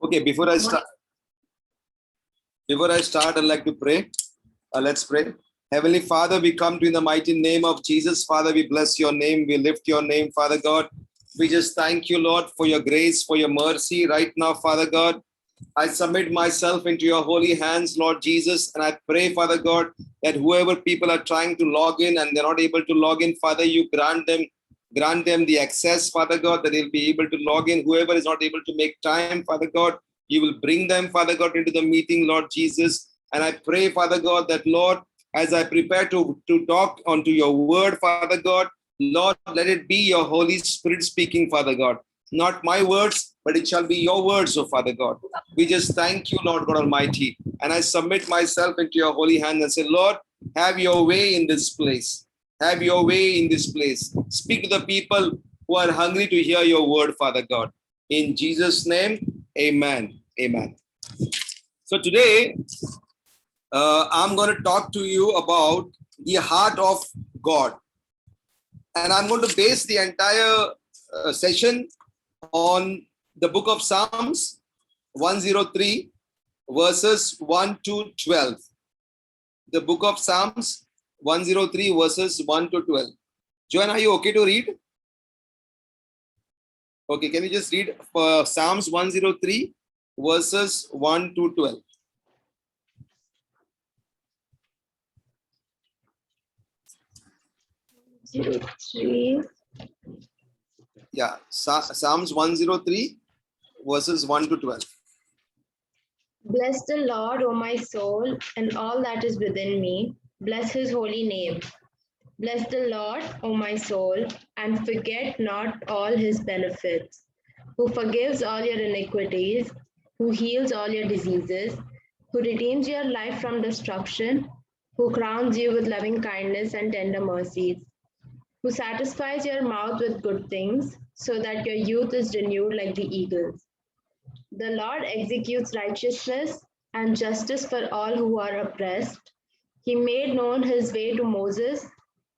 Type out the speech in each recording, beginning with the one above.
Okay, before I start, I'd like to pray. Let's pray. Heavenly Father, we come to you in the mighty name of Jesus. Father, we bless your name. We lift your name, Father God. We just thank you, Lord, for your grace, for your mercy right now, Father God. I submit myself into your holy hands, Lord Jesus, and I pray, Father God, that whoever people are trying to log in and they're not able to log in, Father, you grant them the access, Father God, that they'll be able to log in. Whoever is not able to make time, Father God, you will bring them, Father God, into the meeting, Lord Jesus. And I pray, Father God, that, Lord, as I prepare to talk onto your word, Father God, Lord, let it be your Holy Spirit speaking, Father God. Not my words, but it shall be your words, oh Father God. We just thank you, Lord God Almighty. And I submit myself into your holy hand and say, Lord, have your way in this place. Have your way in this place. Speak to the people who are hungry to hear your word, Father God. In Jesus' name, amen. Amen. So today, I'm going to talk to you about the heart of God. And I'm going to base the entire session on the book of Psalms 103, verses 1 to 12. The book of Psalms 103, verses 1 to 12. Joanne, are you okay to read? Okay, can you just read Psalms 103, verses 1 to 12? Yeah, Psalms 103, verses 1 to 12. Bless the Lord, O my soul, and all that is within me. Bless his holy name. Bless the Lord, O my soul, and forget not all his benefits, who forgives all your iniquities, who heals all your diseases, who redeems your life from destruction, who crowns you with loving kindness and tender mercies, who satisfies your mouth with good things, so that your youth is renewed like the eagles. The Lord executes righteousness and justice for all who are oppressed. He made known his way to Moses.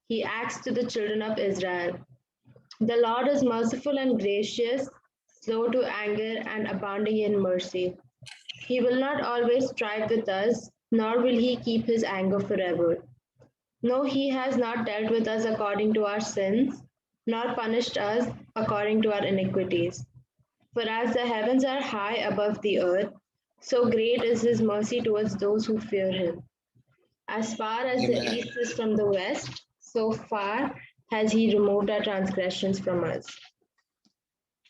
He acts to the children of Israel. The Lord is merciful and gracious, slow to anger and abounding in mercy. He will not always strive with us, nor will he keep his anger forever. No, he has not dealt with us according to our sins, nor punished us according to our iniquities. For as the heavens are high above the earth, so great is his mercy towards those who fear him. As far as the east is from the west, so far has he removed our transgressions from us.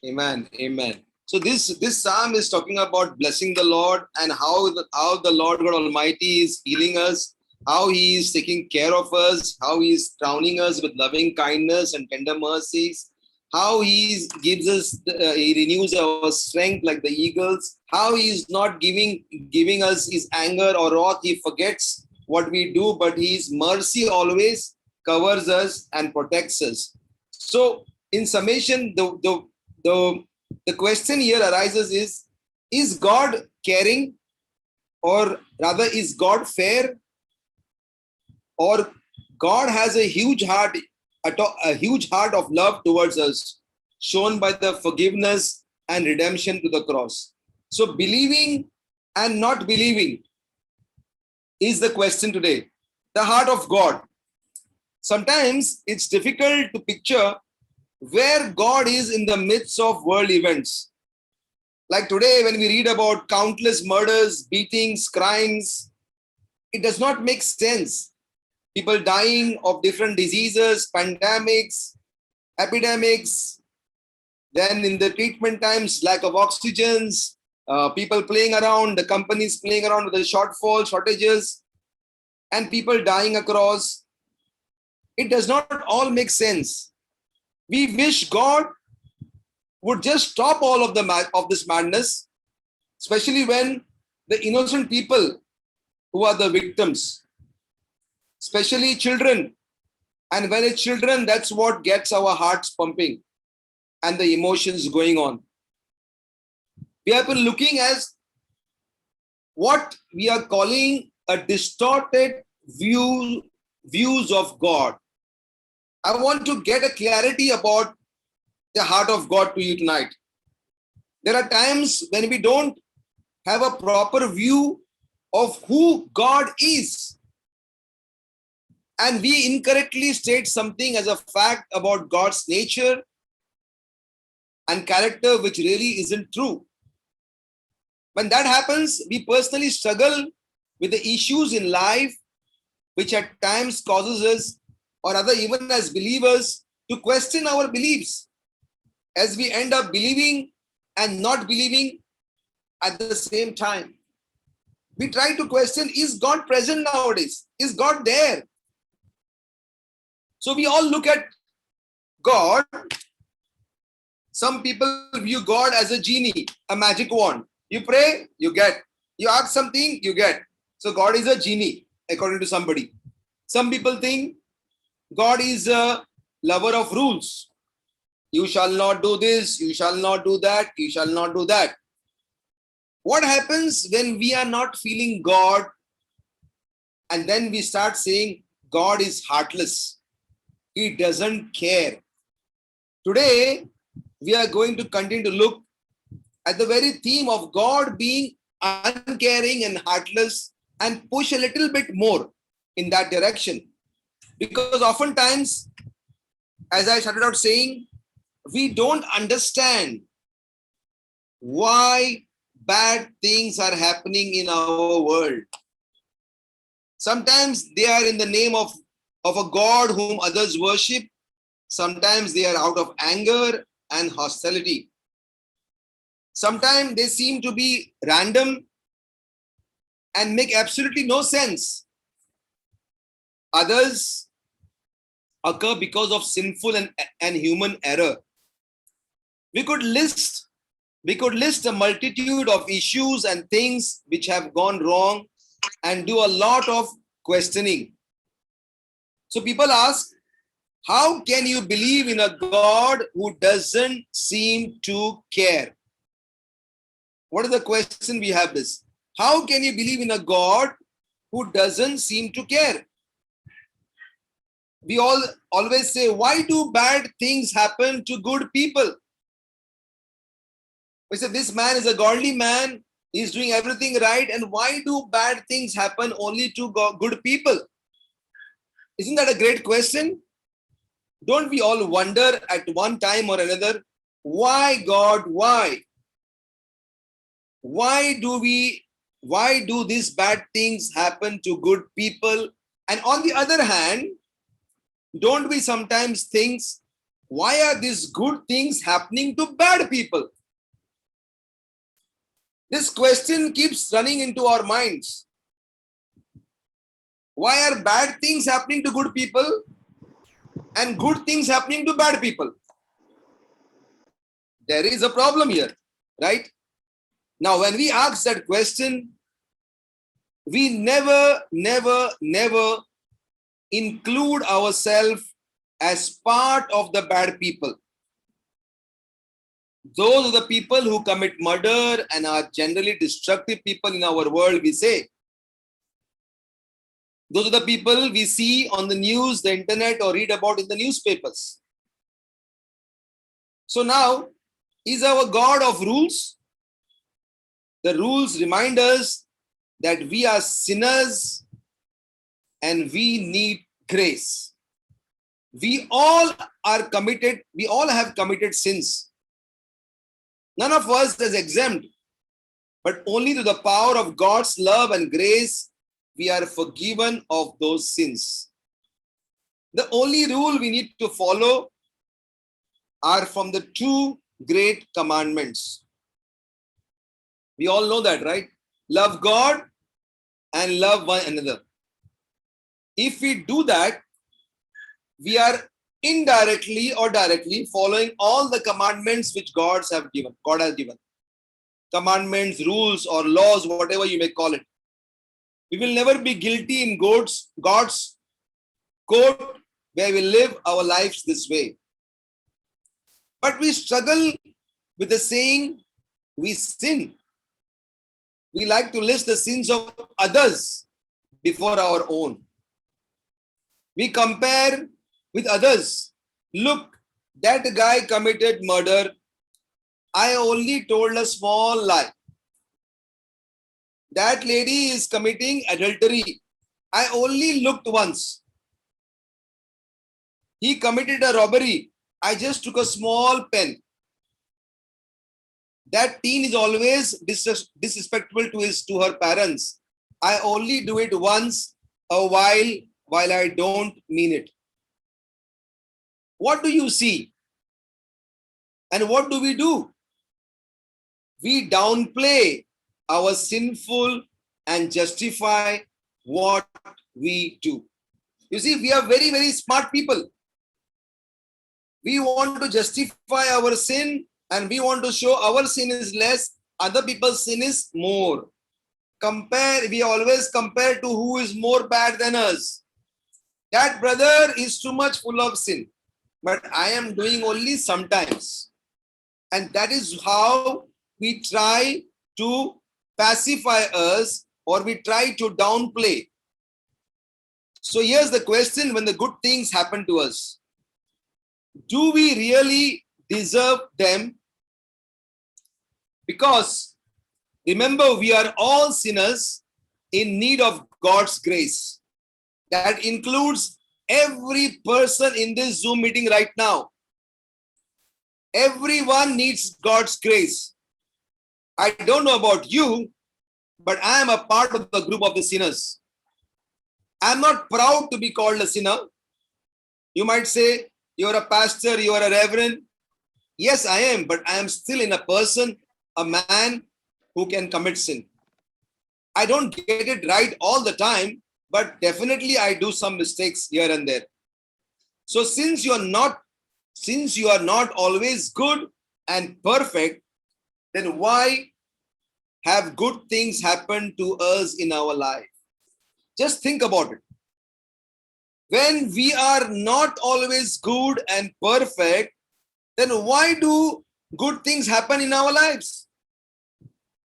Amen. Amen. So this psalm is talking about blessing the Lord and how the Lord God Almighty is healing us, how he is taking care of us, how he is crowning us with loving kindness and tender mercies, how he gives us, he renews our strength like the eagles, how he is not giving us his anger or wrath. He forgets what we do, but his mercy always covers us and protects us. So in summation, the question here arises is God caring, or rather is God fair, or God has a huge heart of love towards us, shown by the forgiveness and redemption to the cross. So believing and not believing is the question today. The heart of God. Sometimes it's difficult to picture where God is in the midst of world events. Like today, when we read about countless murders, beatings, crimes, it does not make sense. People dying of different diseases, pandemics, epidemics, then in the treatment times, lack of oxygens, people playing around, the companies playing around with the shortages, and people dying across. It does not all make sense. We wish God would just stop all of this madness, especially when the innocent people who are the victims, especially children. And when it's children, that's what gets our hearts pumping and the emotions going on. We have been looking at what we are calling a distorted views of God. I want to get a clarity about the heart of God to you tonight. There are times when we don't have a proper view of who God is. And we incorrectly state something as a fact about God's nature and character, which really isn't true. When that happens, we personally struggle with the issues in life, which at times causes us, or rather even as believers, to question our beliefs, as we end up believing and not believing at the same time. We try to question, is God present nowadays? Is God there? So we all look at God. Some people view God as a genie, a magic wand. You pray, you get. You ask something, you get. So God is a genie, according to somebody. Some people think God is a lover of rules. You shall not do this, you shall not do that, you shall not do that. What happens when we are not feeling God and then we start saying God is heartless? He doesn't care. Today, we are going to continue to look at the very theme of God being uncaring and heartless and push a little bit more in that direction. Because oftentimes, as I started out saying, we don't understand why bad things are happening in our world. Sometimes they are in the name of a God whom others worship. Sometimes they are out of anger and hostility. Sometimes they seem to be random and make absolutely no sense. Others occur because of sinful and human error. We could list a multitude of issues and things which have gone wrong and do a lot of questioning. So people ask, how can you believe in a God who doesn't seem to care? What is the question we have this? How can you believe in a God who doesn't seem to care? We all always say, why do bad things happen to good people? We say, this man is a godly man, he's doing everything right, and why do bad things happen only to good people? Isn't that a great question? Don't we all wonder at one time or another, why God, why? Why do these bad things happen to good people? And on the other hand, don't we sometimes think, why are these good things happening to bad people? This question keeps running into our minds. Why are bad things happening to good people and good things happening to bad people? There is a problem here, right? Now, when we ask that question, we never include ourselves as part of the bad people. Those are the people who commit murder and are generally destructive people in our world, we say. Those are the people we see on the news, the internet, or read about in the newspapers. So now, is our God of rules? The rules remind us that we are sinners and we need grace. We all have committed sins. None of us is exempt, but only through the power of God's love and grace, we are forgiven of those sins. The only rule we need to follow are from the two great commandments. We all know that, right? Love God and love one another. If we do that, we are indirectly or directly following all the commandments which God has given. Commandments, rules, or laws, whatever you may call it. We will never be guilty in God's court where we live our lives this way. But we struggle with the saying, we sin. We like to list the sins of others before our own. We compare with others. Look, that guy committed murder. I only told a small lie. that lady is committing adultery. I only looked once. He committed a robbery. I just took a small pen. That teen is always disrespectful to her parents. I only do it once a while I don't mean it. What do you see? And what do we do? We downplay our sinful and justify what we do. You see, we are very, very smart people. We want to justify our sin and we want to show our sin is less, other people's sin is more. We always compare to who is more bad than us. That brother is too much full of sin, but I am doing only sometimes. And that is how we try to pacify us, or we try to downplay. So here's the question: when the good things happen to us, do we really deserve them? Because remember, we are all sinners in need of God's grace. That includes every person in this Zoom meeting right now. Everyone needs God's grace. I don't know about you, but I am a part of the group of the sinners. I'm not proud to be called a sinner. You might say, you're a pastor, you're a reverend. Yes, I am, but I am still in a person, a man who can commit sin. I don't get it right all the time, but definitely I do some mistakes here and there. So since you are not always good and perfect, then why have good things happen to us in our life? Just think about it. When we are not always good and perfect, then why do good things happen in our lives?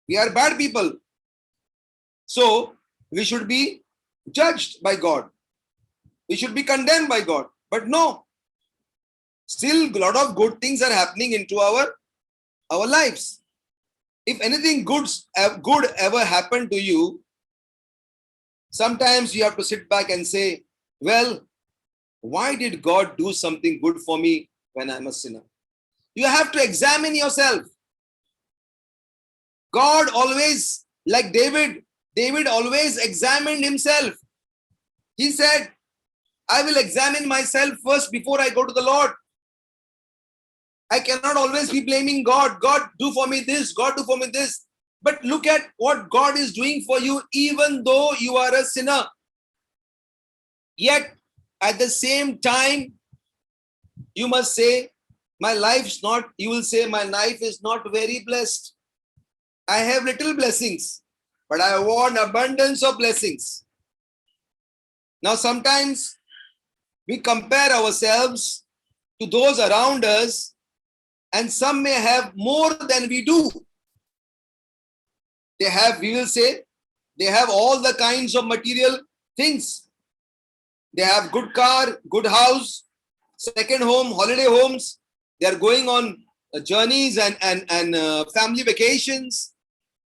We are bad people. So we should be judged by God. We should be condemned by God. But no, still a lot of good things are happening into our lives. If anything good ever happened to you, sometimes you have to sit back and say, well, why did God do something good for me when I'm a sinner? You have to examine yourself. God always, like David always examined himself. He said, I will examine myself first before I go to the Lord. I cannot always be blaming God. God, do for me this. God, do for me this. But look at what God is doing for you, even though you are a sinner. Yet, at the same time, you must say, you will say, my life is not very blessed. I have little blessings, but I want abundance of blessings. Now, sometimes we compare ourselves to those around us, and some may have more than we do. We will say, they have all the kinds of material things. They have good car, good house, second home, holiday homes. They are going on journeys and family vacations,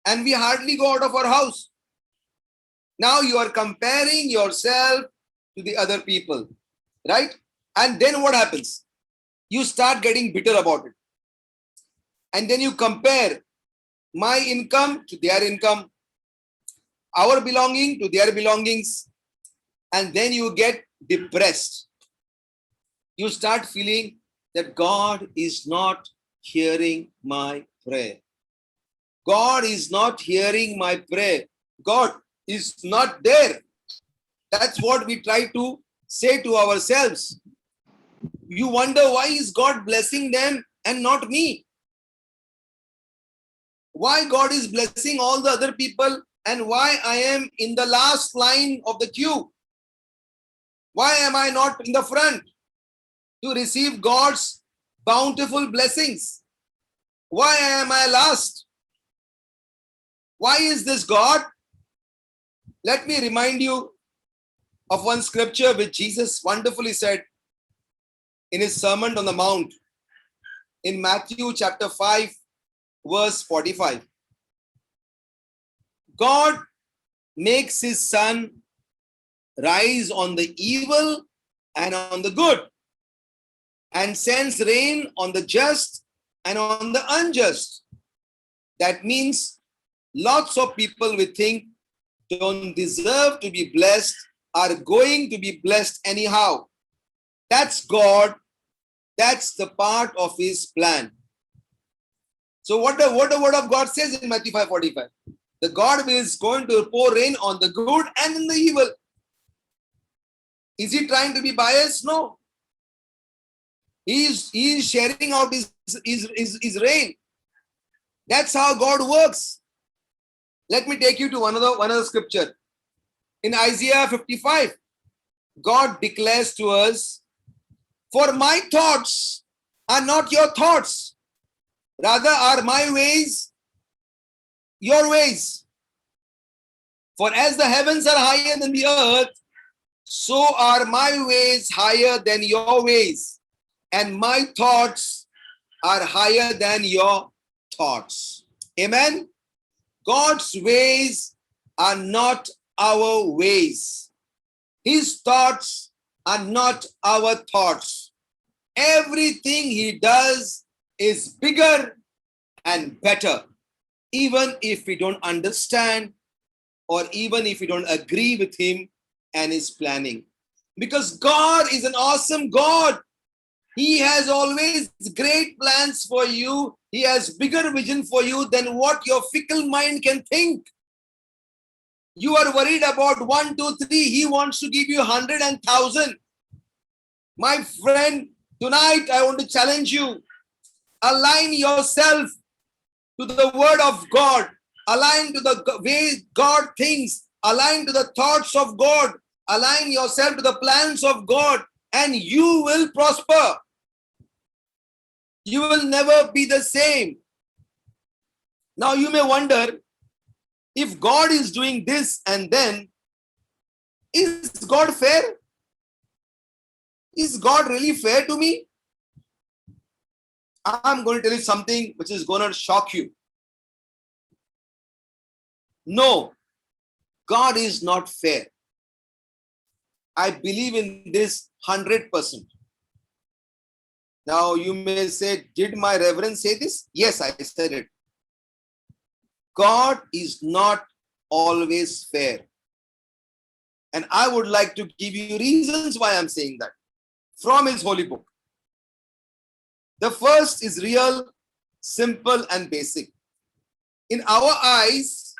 and we hardly go out of our house. Now you are comparing yourself to the other people, right? And then what happens? You start getting bitter about it. And then you compare my income to their income, our belonging to their belongings, and then you get depressed. You start feeling that God is not hearing my prayer. God is not hearing my prayer. God is not there. That's what we try to say to ourselves. You wonder, why is God blessing them and not me? Why God is blessing all the other people and why I am in the last line of the queue? Why am I not in the front to receive God's bountiful blessings? Why am I last? Why is this, God? Let me remind you of one scripture which Jesus wonderfully said in his Sermon on the Mount in Matthew chapter 5, verse 45. God makes his sun rise on the evil and on the good, and sends rain on the just and on the unjust. That means lots of people we think don't deserve to be blessed are going to be blessed anyhow. That's God. That's the part of his plan. So what the word of God says in Matthew 5:45, the God is going to pour rain on the good and in the evil. Is he trying to be biased? No. He is sharing out his rain. That's how God works. Let me take you to another scripture. In Isaiah 55, God declares to us, "For my thoughts are not your thoughts, rather are my ways your ways. For as the heavens are higher than the earth, so are my ways higher than your ways, and my thoughts are higher than your thoughts." Amen. God's ways are not our ways. His thoughts are not our thoughts. Everything he does is bigger and better, even if we don't understand or even if we don't agree with him and his planning. Because God is an awesome God. He has always great plans for you. He has bigger vision for you than what your fickle mind can think. You are worried about 1, 2, 3. He wants to give you 100 and 1,000. My friend, tonight I want to challenge you. Align yourself to the word of God. Align to the way God thinks. Align to the thoughts of God. Align yourself to the plans of God, and you will prosper. You will never be the same. Now you may wonder, if God is doing this and then, is God fair? Is God really fair to me? I'm going to tell you something which is going to shock you. No, God is not fair. I believe in this 100%. Now you may say, did my reverend say this? Yes, I said it. God is not always fair. And I would like to give you reasons why I'm saying that from his holy book. The first is real, simple, and basic. In our eyes,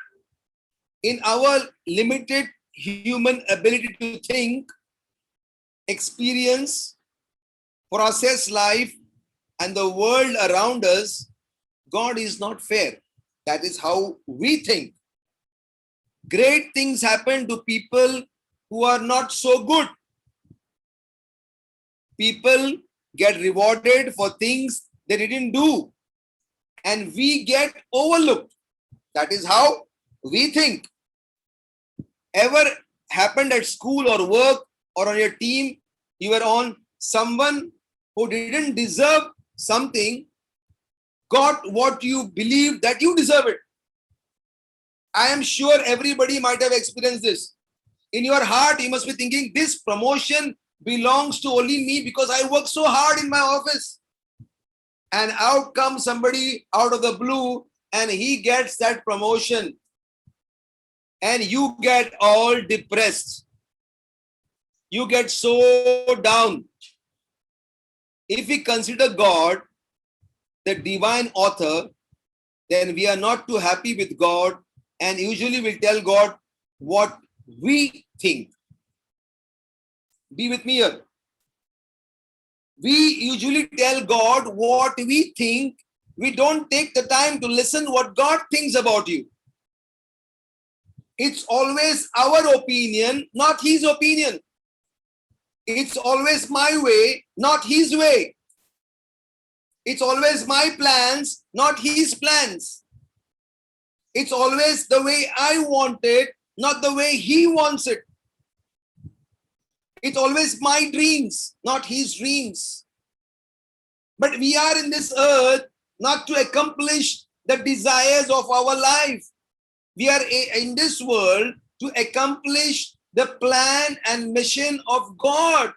in our limited human ability to think, experience, process life, and the world around us, God is not fair. That is how we think. Great things happen to people who are not so good. People get rewarded for things they didn't do, and we get overlooked. That is how we think. Ever happened at school or work or on your team, you were on, someone who didn't deserve something got what you believe that you deserve it? I am sure everybody might have experienced this. In your heart, you must be thinking, this promotion belongs to only me because I work so hard in my office. And out comes somebody out of the blue and he gets that promotion. And you get all depressed. You get so down. If we consider God the divine author, then we are not too happy with God, and usually we tell God what we think. Be with me here. We usually tell God what we think. We don't take the time to listen what God thinks about you. It's always our opinion, not his opinion. It's always my way, not his way. It's always my plans, not his plans. It's always the way I want it, not the way he wants it. It's always my dreams, not his dreams. But we are in this earth not to accomplish the desires of our life. We are in this world to accomplish the plan and mission of God.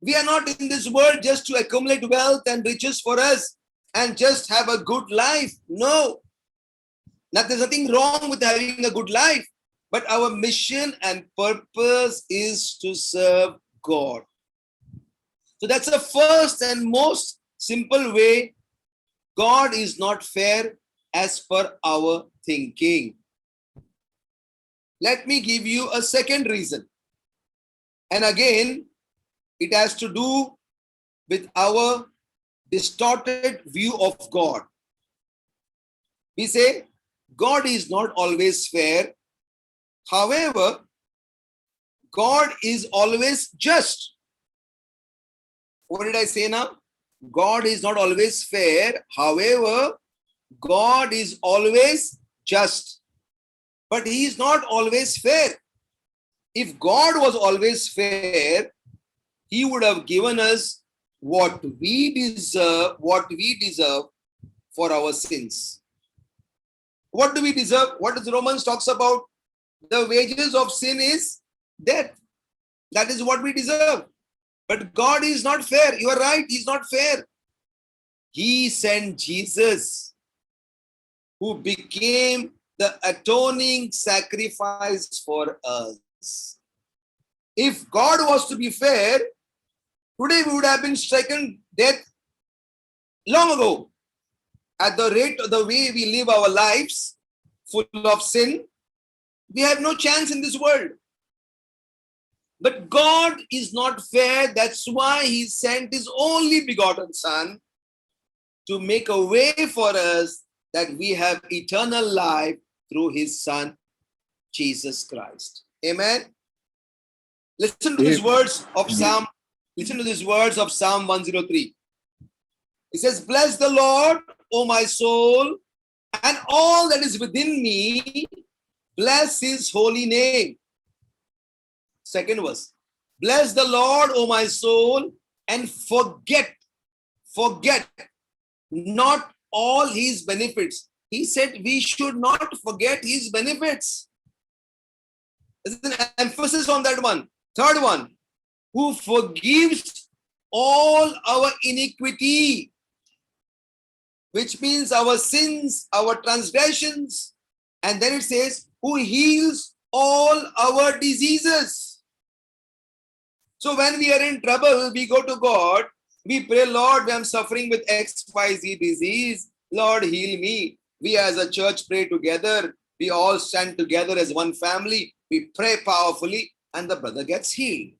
We are not in this world just to accumulate wealth and riches for us and just have a good life. No. There's nothing wrong with having a good life. But our mission and purpose is to serve God. So that's the first and most simple way. God is not fair as per our thinking. Let me give you a second reason. And again, it has to do with our distorted view of God. We say, God is not always fair. However, God is always just. What did I say now? God is not always fair. However, God is always just. But he is not always fair. If God was always fair, he would have given us what we deserve for our sins. What do we deserve? What does Romans talks about? The wages of sin is death. That is what we deserve. But God is not fair. You are right. He's not fair. He sent Jesus, who became the atoning sacrifice for us. If God was to be fair, today we would have been stricken death long ago. At the rate of the way we live our lives, full of sin, we have no chance in this world. But God is not fair. That's why he sent his only begotten Son to make a way for us that we have eternal life through his Son, Jesus Christ. Amen. Listen to these words of Psalm. Listen to these words of Psalm 103. It says, "Bless the Lord, O my soul, and all that is within me. Bless his holy name." Second verse. "Bless the Lord, O my soul, and forget not all his benefits." He said we should not forget his benefits. There's an emphasis on that one. Third one, "who forgives all our iniquity," which means our sins, our transgressions. And then it says, "who heals all our diseases." So when we are in trouble, we go to God, we pray, "Lord, I'm suffering with XYZ disease. Lord, heal me." We as a church pray together. We all stand together as one family. We pray powerfully and the brother gets healed.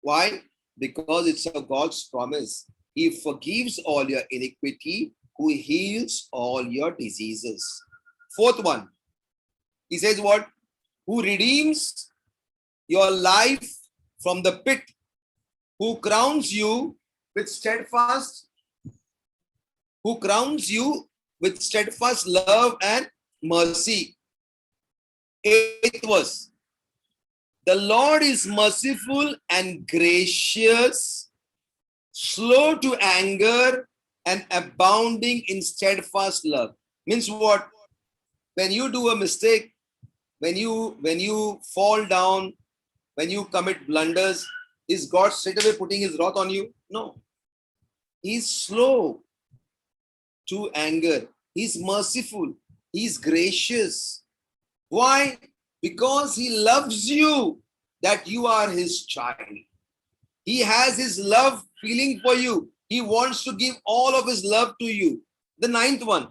Why? Because it's a God's promise. He forgives all your iniquity, who heals all your diseases. Fourth one, he says what? "Who redeems your life from the pit, who crowns you with steadfast love and mercy." Eighth verse, "The Lord is merciful and gracious, slow to anger, and abounding in steadfast love." Means what? When you do a mistake, when you fall down, when you commit blunders, is God straight away putting his wrath on you? No. He's slow to anger. He's merciful. He's gracious. Why? Because he loves you, that you are his child. He has his love feeling for you. He wants to give all of his love to you. The ninth one,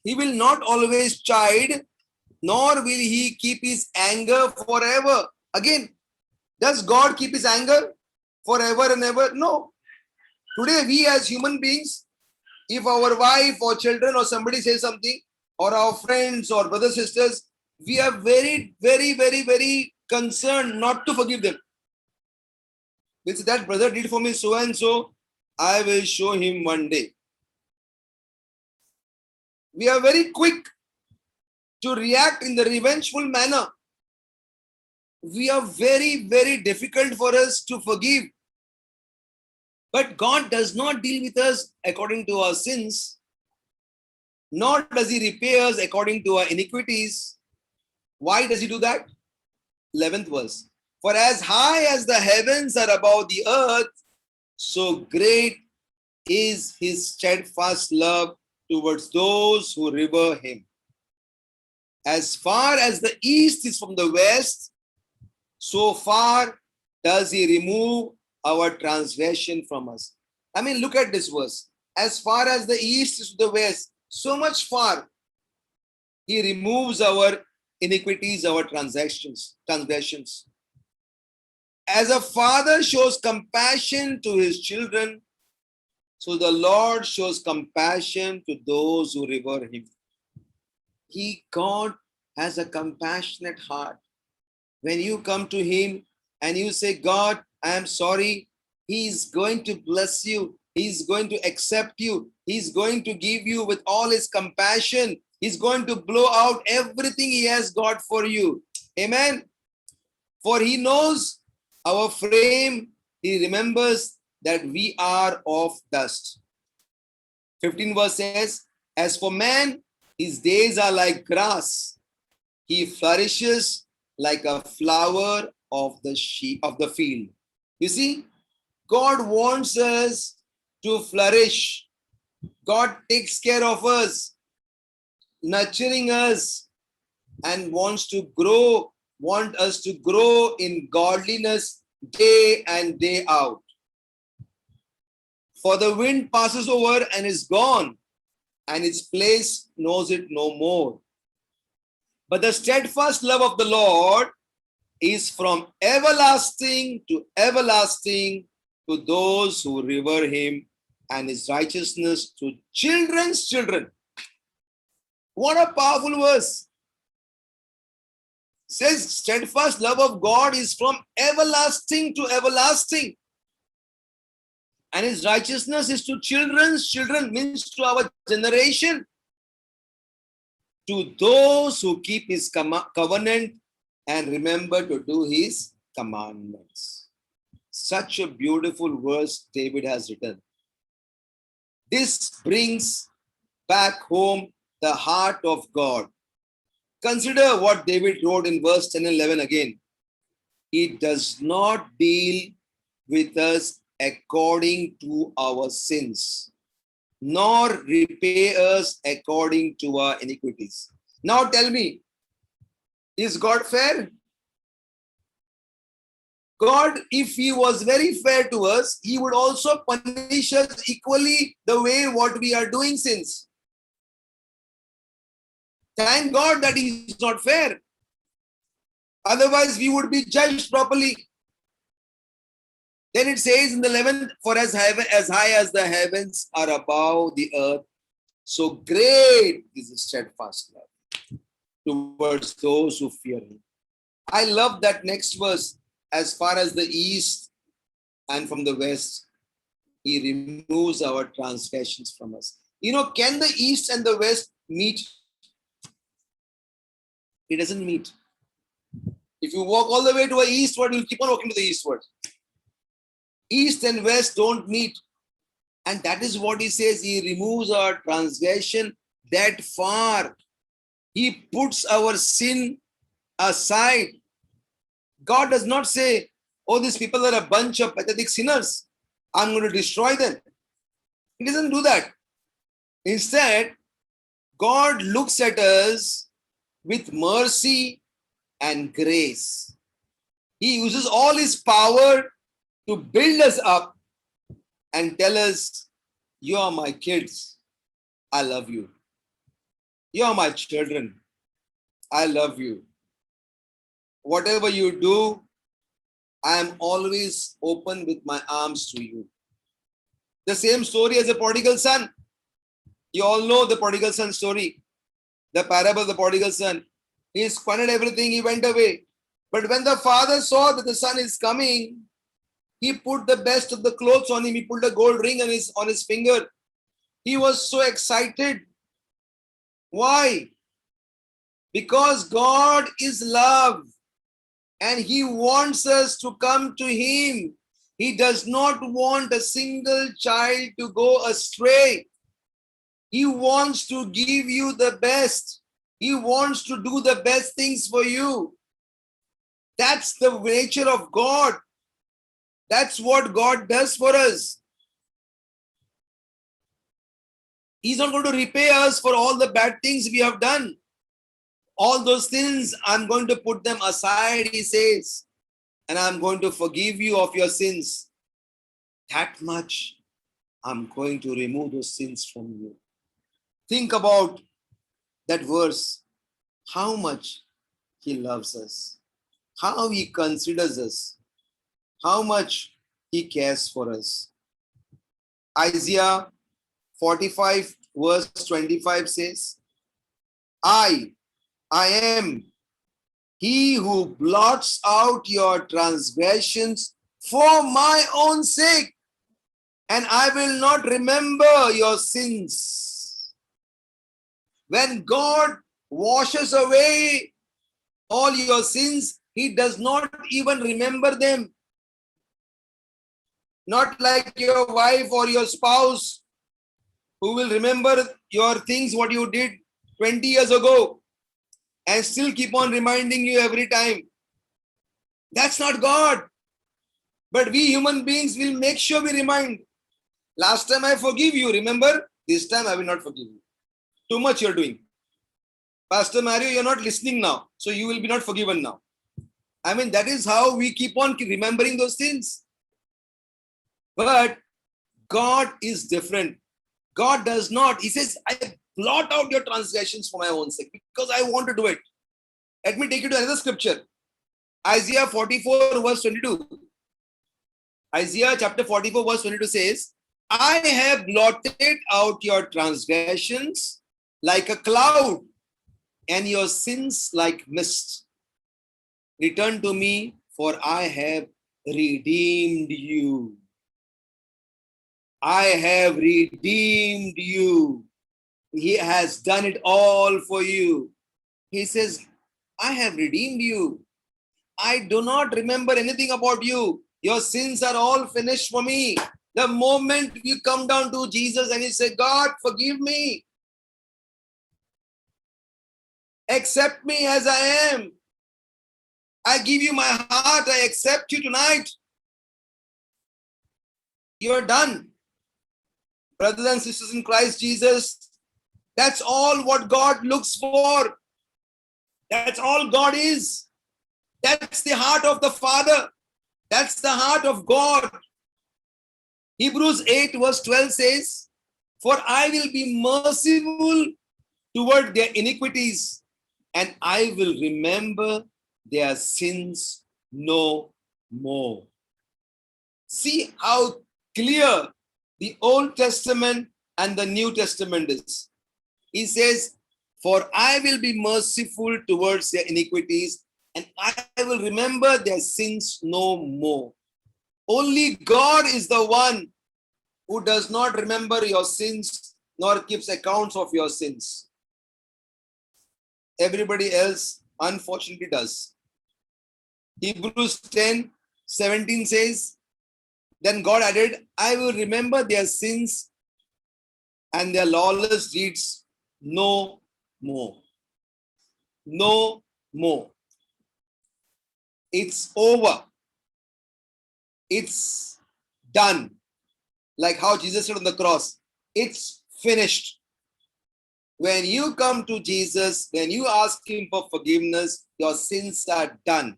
"he will not always chide, nor will he keep his anger forever." Again, does God keep his anger forever and ever? No. Today, we as human beings, if our wife or children or somebody says something, or our friends or brothers, sisters, we are very, very, very, very concerned not to forgive them. Which that brother did for me so and so, I will show him one day. We are very quick to react in the revengeful manner. We are very, very difficult for us to forgive. But God does not deal with us according to our sins, nor does he repay us according to our iniquities. Why does he do that? 11th verse. For as high as the heavens are above the earth, so great is his steadfast love towards those who revere him. As far as the east is from the west, so far does he remove our transgression from us. I mean, look at this verse. As far as the east is to the west, so much far he removes our iniquities, our transgressions. As a father shows compassion to his children, so the Lord shows compassion to those who revere him. God has a compassionate heart. When you come to him and you say, God, I am sorry, he is going to bless you. He's going to accept you. He's going to give you with all his compassion. He's going to blow out everything he has got for you. Amen. For he knows our frame. He remembers that we are of dust. 15 verse says, as for man, his days are like grass. He flourishes like a flower of the field. You see, God wants us to flourish. God takes care of us, nurturing us, and wants us to grow in godliness day and day out. For the wind passes over and is gone, and its place knows it no more. But the steadfast love of the Lord is from everlasting to everlasting to those who revere him, and his righteousness to children's children. What a powerful verse. It says steadfast love of God is from everlasting to everlasting. And his righteousness is to children's children, means to our generation. To those who keep his covenant and remember to do his commandments. Such a beautiful verse David has written. This brings back home the heart of God. Consider what David wrote in verse 10 and 11 again. He does not deal with us according to our sins, nor repay us according to our iniquities. Now tell me, is God fair? God, if he was very fair to us, he would also punish us equally the way what we are doing sins. Thank God that he is not fair. Otherwise, we would be judged properly. Then it says in the 11th, for as high as the heavens are above the earth, so great is the steadfast love towards those who fear him. I love that next verse. As far as the east and from the west, he removes our transgressions from us. You know, can the east and the west meet? It doesn't meet. If you walk all the way to the eastward, you'll keep on walking to the eastward. East and west don't meet. And that is what he says. He removes our transgression that far. He puts our sin aside. God does not say, oh, these people are a bunch of pathetic sinners. I'm going to destroy them. He doesn't do that. Instead, God looks at us with mercy and grace. He uses all his power to build us up and tell us, you are my kids. I love you. You are my children. I love you. Whatever you do, I am always open with my arms to you. The same story as the prodigal son. You all know the prodigal son story. The parable of the prodigal son. He squandered everything, he went away. But when the father saw that the son is coming, he put the best of the clothes on him. He put a gold ring on his finger. He was so excited. Why? Because God is love. And he wants us to come to him. He does not want a single child to go astray. He wants to give you the best. He wants to do the best things for you. That's the nature of God. That's what God does for us. He's not going to repay us for all the bad things we have done. All those sins, I'm going to put them aside, he says, and I'm going to forgive you of your sins. That much, I'm going to remove those sins from you. Think about that verse, how much he loves us, how he considers us, how much he cares for us. Isaiah 45 verse 25 says, I am he who blots out your transgressions for my own sake, and I will not remember your sins. When God washes away all your sins, he does not even remember them. Not like your wife or your spouse who will remember your things, what you did 20 years ago, and still keep on reminding you every time. That's not God. But we human beings will make sure we remind. Last time I forgive you, remember? This time I will not forgive you. Too much you're doing. Pastor Mario, you're not listening now, so you will be not forgiven now. I mean, that is how we keep on remembering those sins. But God is different. God does not. He says, I blot out your transgressions for my own sake because I want to do it. Let me take you to another scripture. Isaiah 44 verse 22. Isaiah chapter 44 verse 22 says, I have blotted out your transgressions like a cloud and your sins like mist. Return to me, for I have redeemed you. I have redeemed you. He has done it all for you. He says, I have redeemed you. I do not remember anything about you. Your sins are all finished for me. The moment you come down to Jesus and you say, God, forgive me. Accept me as I am. I give you my heart. I accept you tonight. You are done. Brothers and sisters in Christ Jesus, that's all what God looks for. That's all God is. That's the heart of the Father. That's the heart of God. Hebrews 8 verse 12 says, for I will be merciful toward their iniquities, and I will remember their sins no more. See how clear the Old Testament and the New Testament is. He says, for I will be merciful towards their iniquities, and I will remember their sins no more. Only God is the one who does not remember your sins nor keeps accounts of your sins. Everybody else, unfortunately, does. Hebrews 10:17 says, then God added, I will remember their sins and their lawless deeds no more. No more. It's over. It's done. Like how Jesus said on the cross, it's finished. When you come to Jesus, when you ask him for forgiveness, your sins are done.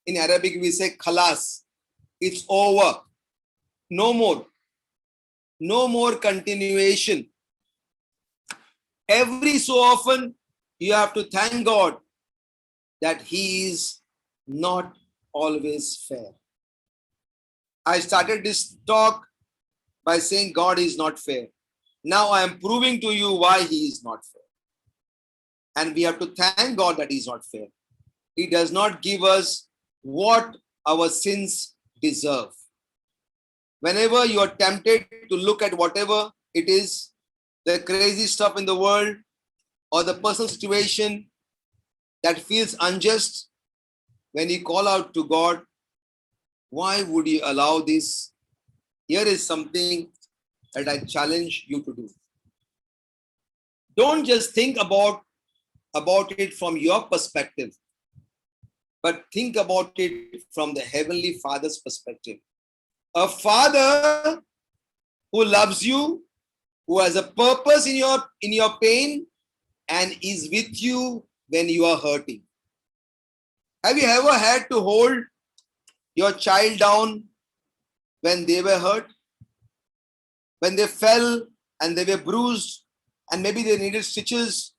In Arabic, we say khalas. It's over. No more. No more continuation. Every so often, you have to thank God that he is not always fair. I started this talk by saying God is not fair. Now I am proving to you why he is not fair. And we have to thank God that he is not fair. He does not give us what our sins deserve. Whenever you are tempted to look at whatever it is, the crazy stuff in the world or the personal situation that feels unjust, when you call out to God, why would you allow this? Here is something that I challenge you to do. Don't just think about about it from your perspective, but think about it from the Heavenly Father's perspective. A Father who loves you, who has a purpose in your pain, and is with you when you are hurting. Have you ever had to hold your child down when they were hurt? When they fell and they were bruised, and maybe they needed stitches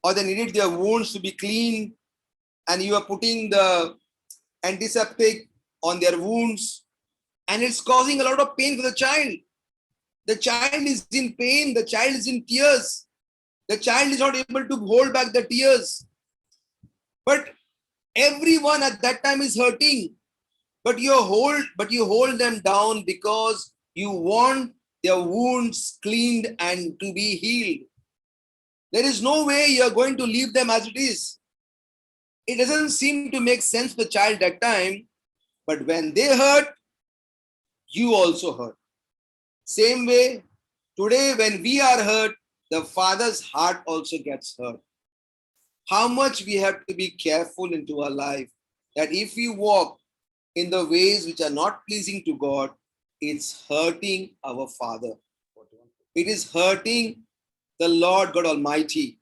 or they needed their wounds to be cleaned, and you are putting the antiseptic on their wounds, and it's causing a lot of pain for the child. The child is in pain, the child is in tears. The child is not able to hold back the tears. But everyone at that time is hurting. But you hold them down because you want their wounds cleaned and to be healed. There is no way you're going to leave them as it is. It doesn't seem to make sense for the child that time, but when they hurt, you also hurt. Same way, today when we are hurt, the Father's heart also gets hurt. How much we have to be careful into our life that if we walk in the ways which are not pleasing to God, it's hurting our Father. It is hurting the Lord God Almighty.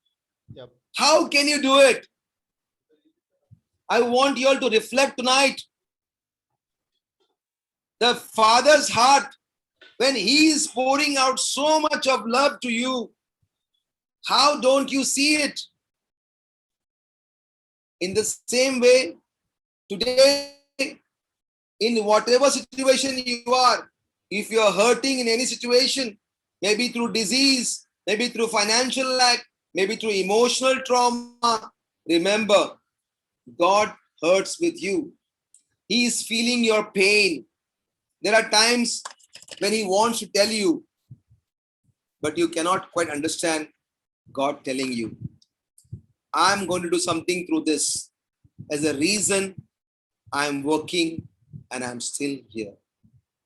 Yep. How can you do it? I want you all to reflect tonight. The Father's heart, when He is pouring out so much of love to you, how don't you see it? In the same way, today, in whatever situation you are, if you are hurting in any situation, maybe through disease, maybe through financial lack, maybe through emotional trauma, remember, God hurts with you. He is feeling your pain. There are times when He wants to tell you, but you cannot quite understand God telling you, I'm going to do something through this. As a reason, I'm working and I'm still here.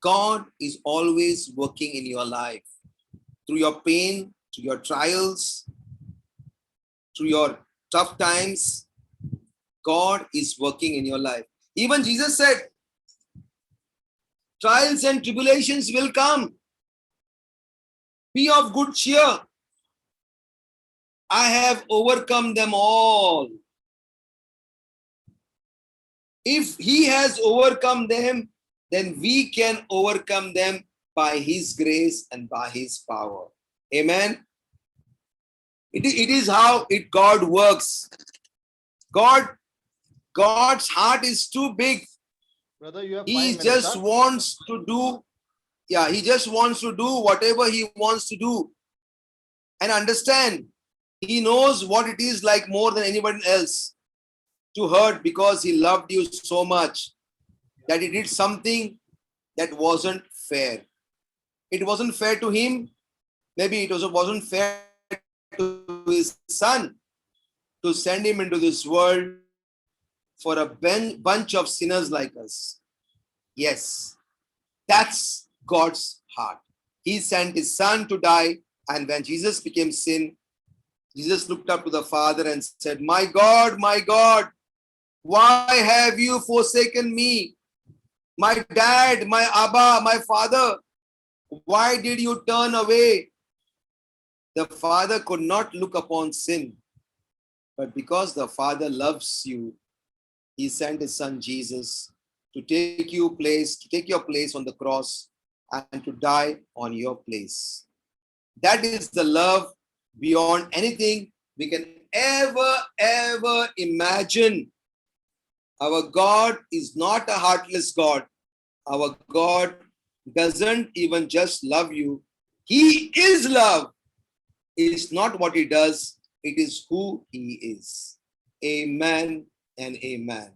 God is always working in your life. Through your pain, through your trials, through your tough times, God is working in your life. Even Jesus said, trials and tribulations will come. Be of good cheer. I have overcome them all. If He has overcome them, then we can overcome them by His grace and by His power. Amen. It is how God works. God's heart is too big. Brother, you have 5 He minutes. just Huh? wants to do, He just wants to do whatever He wants to do. And understand, He knows what it is like more than anybody else to hurt, because He loved you so much that He did something that wasn't fair. It wasn't fair to Him. Maybe it also wasn't fair to His Son to send Him into this world for a bunch of sinners like us. Yes, that's God's heart. He sent His Son to die, and when Jesus became sin, Jesus looked up to the Father and said, my God, why have you forsaken me? My dad, my Abba, my Father, why did you turn away? The Father could not look upon sin, but because the Father loves you, He sent His Son Jesus to take your place on the cross and to die on your place. That is the love beyond anything we can ever imagine. Our God is not a heartless God. Our God doesn't even just love you. He is love. It's not what He does, it is who He is. Amen and amen.